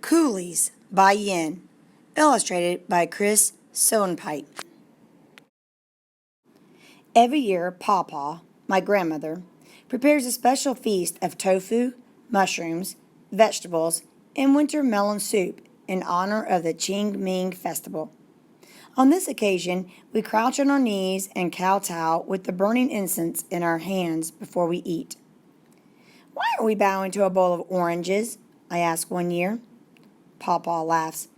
Coolies by Yin, illustrated by Chris Soenpite. Every year, Pawpaw, my grandmother, prepares a special feast of tofu, mushrooms, vegetables, and winter melon soup in honor of the Qingming festival. On this occasion, we crouch on our knees and kowtow with the burning incense in our hands before we eat. "Why are we bowing to a bowl of oranges?" I asked one year. Pawpaw laughs.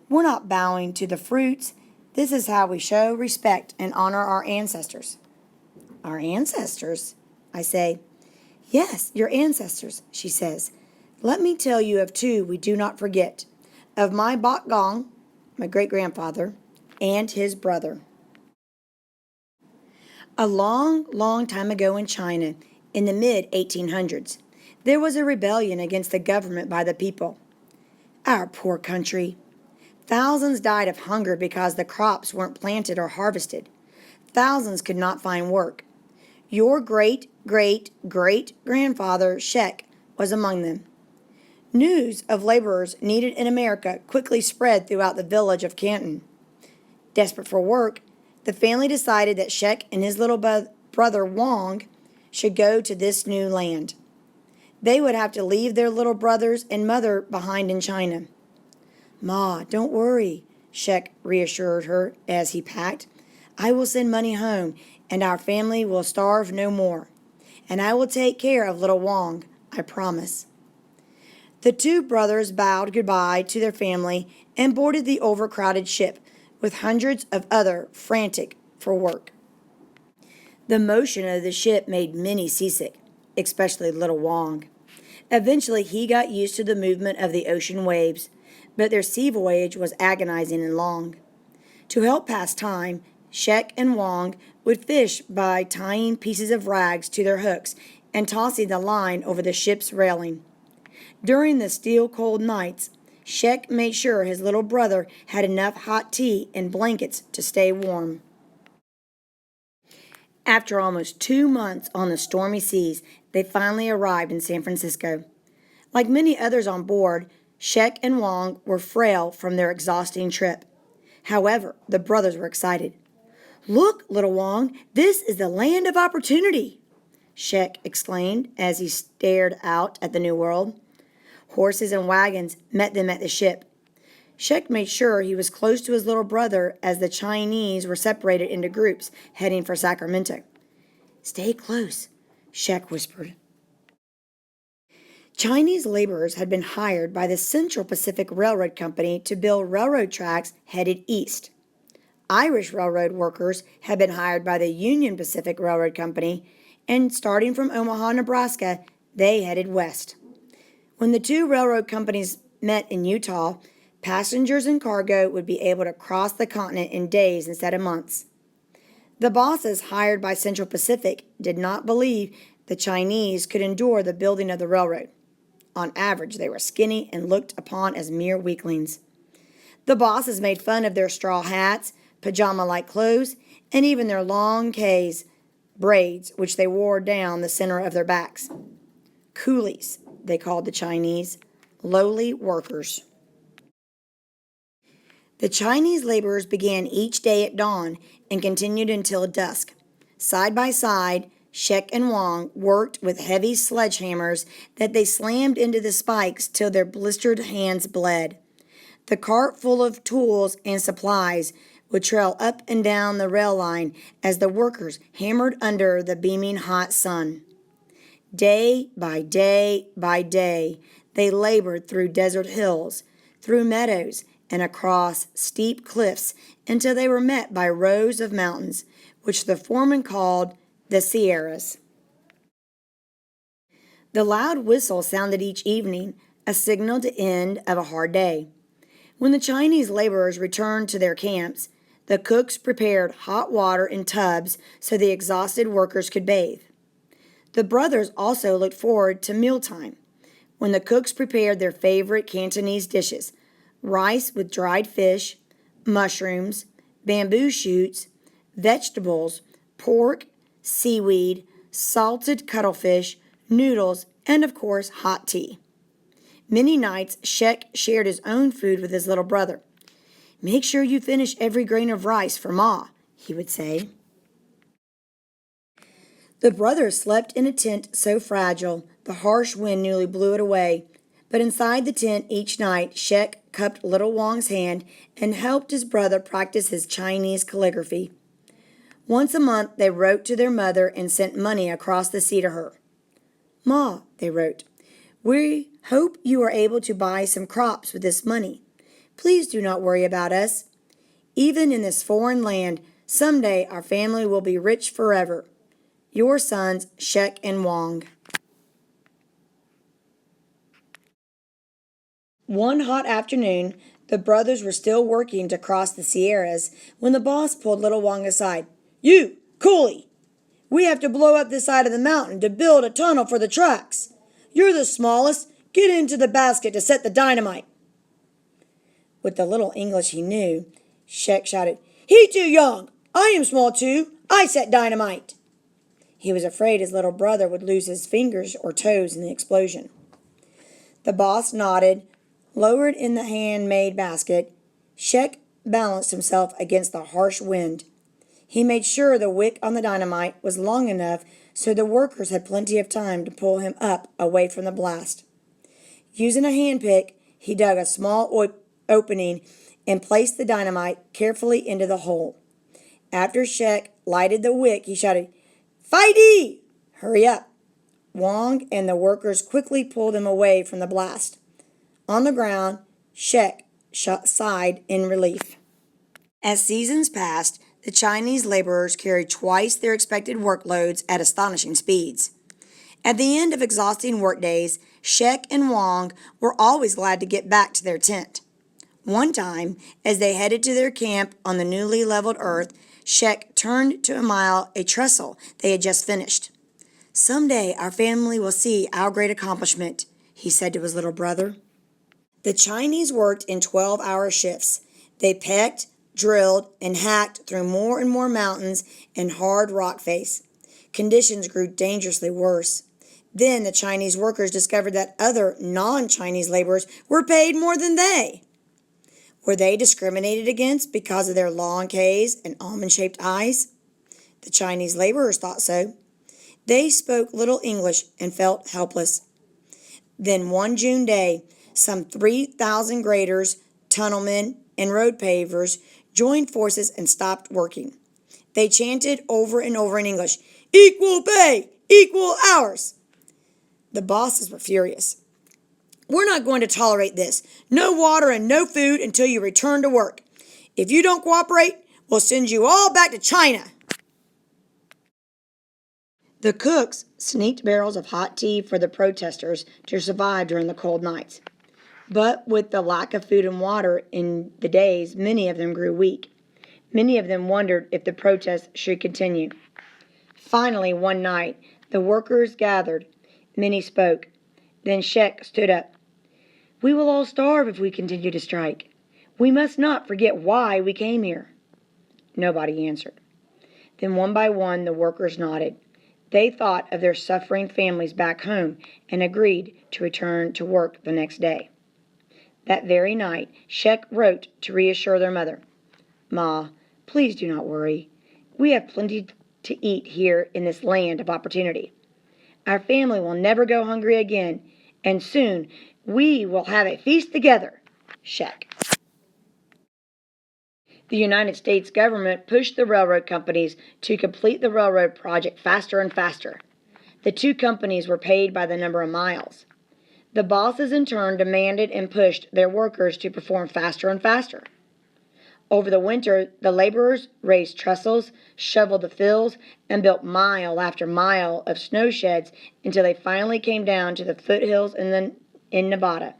"We're not bowing to the fruits. This is how we show respect and honor our ancestors." "Our ancestors?" I say. "Yes, your ancestors," she says. "Let me tell you of two we do not forget. Of my Bok Gong, my great-grandfather, and his brother." A long, long time ago in China, in the mid-1800s, there was a rebellion against the government by the people. Our poor country. Thousands died of hunger because the crops weren't planted or harvested. Thousands could not find work. Your great-great-great-grandfather, Shek, was among them. News of laborers needed in America quickly spread throughout the village of Canton. Desperate for work, the family decided that Shek and his little brother Wong should go to this new land. They would have to leave their little brothers and mother behind in China. "Ma, don't worry," Shek reassured her as he packed. "I will send money home, and our family will starve no more. And I will take care of little Wong, I promise." The two brothers bowed goodbye to their family and boarded the overcrowded ship, with hundreds of others frantic for work. The motion of the ship made many seasick, especially little Wong. Eventually, he got used to the movement of the ocean waves, but their sea voyage was agonizing and long. To help pass time, Shek and Wong would fish by tying pieces of rags to their hooks and tossing the line over the ship's railing. During the steel-cold nights, Shek made sure his little brother had enough hot tea and blankets to stay warm. After almost 2 months on the stormy seas, they finally arrived in San Francisco. Like many others on board, Shek and Wong were frail from their exhausting trip. However, the brothers were excited. "Look, little Wong, this is the land of opportunity," Shek exclaimed as he stared out at the new world. Horses and wagons met them at the ship. Shek made sure he was close to his little brother as the Chinese were separated into groups heading for Sacramento. "Stay close," Shek whispered. Chinese laborers had been hired by the Central Pacific Railroad Company to build railroad tracks headed east. Irish railroad workers had been hired by the Union Pacific Railroad Company, and starting from Omaha, Nebraska, they headed west. When the two railroad companies met in Utah, passengers and cargo would be able to cross the continent in days instead of months. The bosses hired by Central Pacific did not believe the Chinese could endure the building of the railroad. On average, they were skinny and looked upon as mere weaklings. The bosses made fun of their straw hats, pajama-like clothes, and even their long braids, which they wore down the center of their backs. Coolies, they called the Chinese, lowly workers. The Chinese laborers began each day at dawn and continued until dusk. Side by side, Shek and Wong worked with heavy sledgehammers that they slammed into the spikes till their blistered hands bled. The cart full of tools and supplies would trail up and down the rail line as the workers hammered under the beaming hot sun. Day by day by day, they labored through desert hills, through meadows, and across steep cliffs until they were met by rows of mountains, which the foreman called the Sierras. The loud whistle sounded each evening, a signal to end of a hard day. When the Chinese laborers returned to their camps, the cooks prepared hot water in tubs so the exhausted workers could bathe. The brothers also looked forward to mealtime, when the cooks prepared their favorite Cantonese dishes: rice with dried fish, mushrooms, bamboo shoots, vegetables, pork, seaweed, salted cuttlefish, noodles, and of course hot tea. Many nights, Shek shared his own food with his little brother. "Make sure you finish every grain of rice for Ma," he would say. The brothers slept in a tent so fragile the harsh wind nearly blew it away. But inside the tent each night, Shek cupped little Wang's hand and helped his brother practice his Chinese calligraphy. Once a month, they wrote to their mother and sent money across the sea to her. "Ma," they wrote, "we hope you are able to buy some crops with this money. Please do not worry about us. Even in this foreign land, someday our family will be rich forever. Your sons, Shek and Wang." One hot afternoon, the brothers were still working to cross the Sierras when the boss pulled little Wang aside. "You, Coolie, we have to blow up this side of the mountain to build a tunnel for the tracks. You're the smallest. Get into the basket to set the dynamite." With the little English he knew, Shek shouted, "He too young. I am small too. I set dynamite." He was afraid his little brother would lose his fingers or toes in the explosion. The boss nodded, lowered in the handmade basket. Shek balanced himself against the harsh wind. He made sure the wick on the dynamite was long enough so the workers had plenty of time to pull him up away from the blast. Using a handpick, he dug a small opening and placed the dynamite carefully into the hole. After Shek lighted the wick, he shouted, "Fighty! Hurry up!" Wang and the workers quickly pulled him away from the blast. On the ground, Shek sighed in relief. As seasons passed, the Chinese laborers carried twice their expected workloads at astonishing speeds. At the end of exhausting workdays, Shek and Wang were always glad to get back to their tent. One time, as they headed to their camp on the newly leveled earth, Shek turned to admire a trestle they had just finished. "Someday our family will see our great accomplishment," he said to his little brother. The Chinese worked in 12-hour shifts. They pecked, drilled, and hacked through more and more mountains and hard rock face. Conditions grew dangerously worse. Then the Chinese workers discovered that other non-Chinese laborers were paid more than they. Were they discriminated against because of their long K's and almond-shaped eyes? The Chinese laborers thought so. They spoke little English and felt helpless. Then one June day, some 3,000 graders, tunnelmen, and road pavers joined forces and stopped working. They chanted over and over in English, "Equal pay! Equal hours!" The bosses were furious. "We're not going to tolerate this. No water and no food until you return to work. If you don't cooperate, we'll send you all back to China." The cooks sneaked barrels of hot tea for the protesters to survive during the cold nights. But with the lack of food and water in the days, many of them grew weak. Many of them wondered if the protests should continue. Finally, one night, the workers gathered. Many spoke. Then Shek stood up. "We will all starve if we continue to strike. We must not forget why we came here." Nobody answered. Then one by one, the workers nodded. They thought of their suffering families back home and agreed to return to work the next day. That very night, Shek wrote to reassure their mother. "Ma, please do not worry. We have plenty to eat here in this land of opportunity. Our family will never go hungry again, and soon we will have a feast together. Shek." The United States government pushed the railroad companies to complete the railroad project faster and faster. The two companies were paid by the number of miles. The bosses in turn demanded and pushed their workers to perform faster and faster. Over the winter, the laborers raised trestles, shoveled the fields, and built mile after mile of snow sheds until they finally came down to the foothills in Nevada.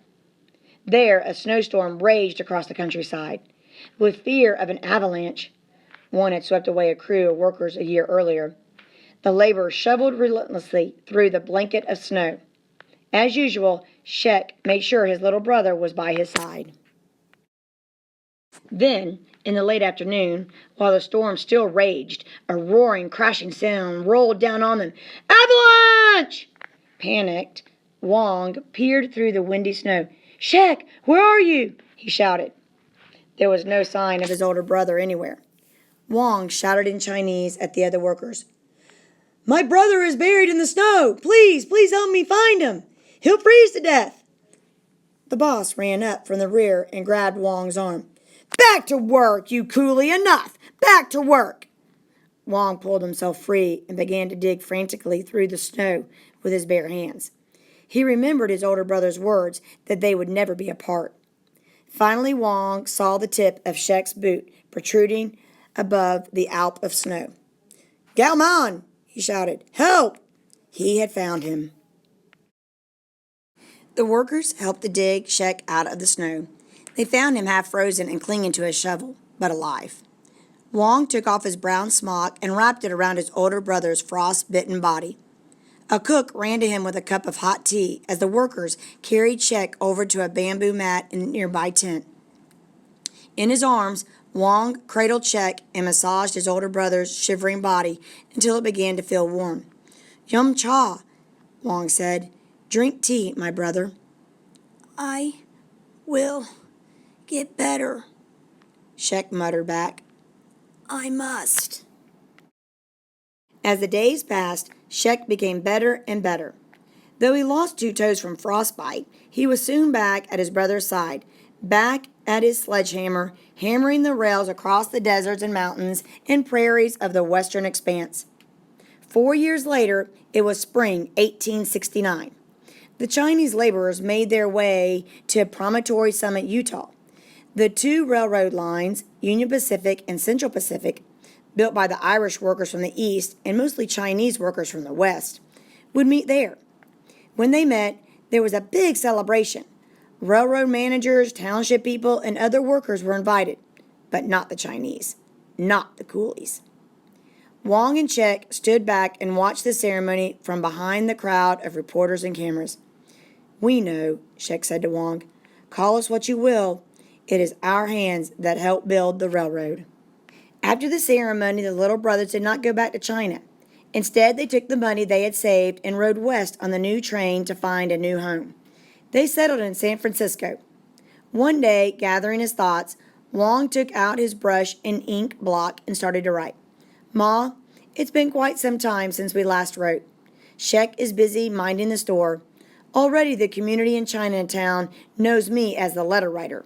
There, a snowstorm raged across the countryside. With fear of an avalanche, one had swept away a crew of workers a year earlier, the laborers shoveled relentlessly through the blanket of snow. As usual, Shek made sure his little brother was by his side. Then, in the late afternoon, while the storm still raged, a roaring, crashing sound rolled down on them. "Avalanche!" Panicked, Wong peered through the windy snow. "Shek, where are you?" he shouted. There was no sign of his older brother anywhere. Wong shouted in Chinese at the other workers. "My brother is buried in the snow. Please, please help me find him. He'll freeze to death." The boss ran up from the rear and grabbed Wong's arm. "Back to work, you coolie! Enough! Back to work!" Wong pulled himself free and began to dig frantically through the snow with his bare hands. He remembered his older brother's words that they would never be apart. Finally, Wong saw the tip of Shek's boot protruding above the alp of snow. "Galman!" he shouted. "Help!" He had found him. The workers helped to dig Shek out of the snow. They found him half frozen and clinging to his shovel, but alive. Wong took off his brown smock and wrapped it around his older brother's frost-bitten body. A cook ran to him with a cup of hot tea as the workers carried Shek over to a bamboo mat in a nearby tent. In his arms, Wong cradled Shek and massaged his older brother's shivering body until it began to feel warm. "Yum cha," Wong said. "Drink tea, my brother." "I will get better," Shek muttered back. "I must." As the days passed, Shek became better and better. Though he lost 2 toes from frostbite, he was soon back at his brother's side, back at his sledgehammer, hammering the rails across the deserts and mountains and prairies of the western expanse. 4 years later, it was spring 1869. The Chinese laborers made their way to Promontory Summit, Utah. The 2 railroad lines, Union Pacific and Central Pacific, built by the Irish workers from the east and mostly Chinese workers from the west, would meet there. When they met, there was a big celebration. Railroad managers, township people, and other workers were invited, but not the Chinese, not the Coolies. Wong and Shek stood back and watched the ceremony from behind the crowd of reporters and cameras. "We know," Shek said to Wong. "Call us what you will. It is our hands that helped build the railroad." After the ceremony, the little brothers did not go back to China. Instead, they took the money they had saved and rode west on the new train to find a new home. They settled in San Francisco. One day, gathering his thoughts, Wong took out his brush and ink block and started to write. "Ma, it's been quite some time since we last wrote. Shek is busy minding the store. Already the community in Chinatown knows me as the letter writer.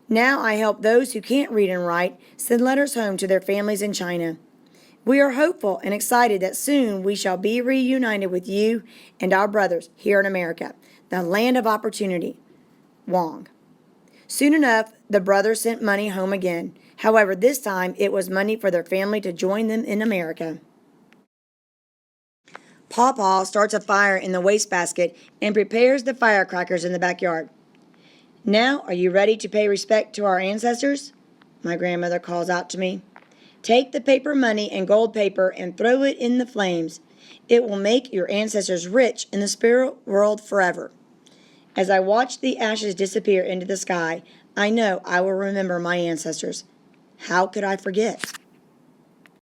Now I help those who can't read and write send letters home to their families in China. We are hopeful and excited that soon we shall be reunited with you and our brothers here in America, the land of opportunity. Wong." Soon enough, the brothers sent money home again. However, this time it was money for their family to join them in America. Pawpaw starts a fire in the wastebasket and prepares the firecrackers in the backyard. "Now, are you ready to pay respect to our ancestors?" my grandmother calls out to me. "Take the paper money and gold paper and throw it in the flames. It will make your ancestors rich in the spirit world forever." As I watch the ashes disappear into the sky, I know I will remember my ancestors. How could I forget?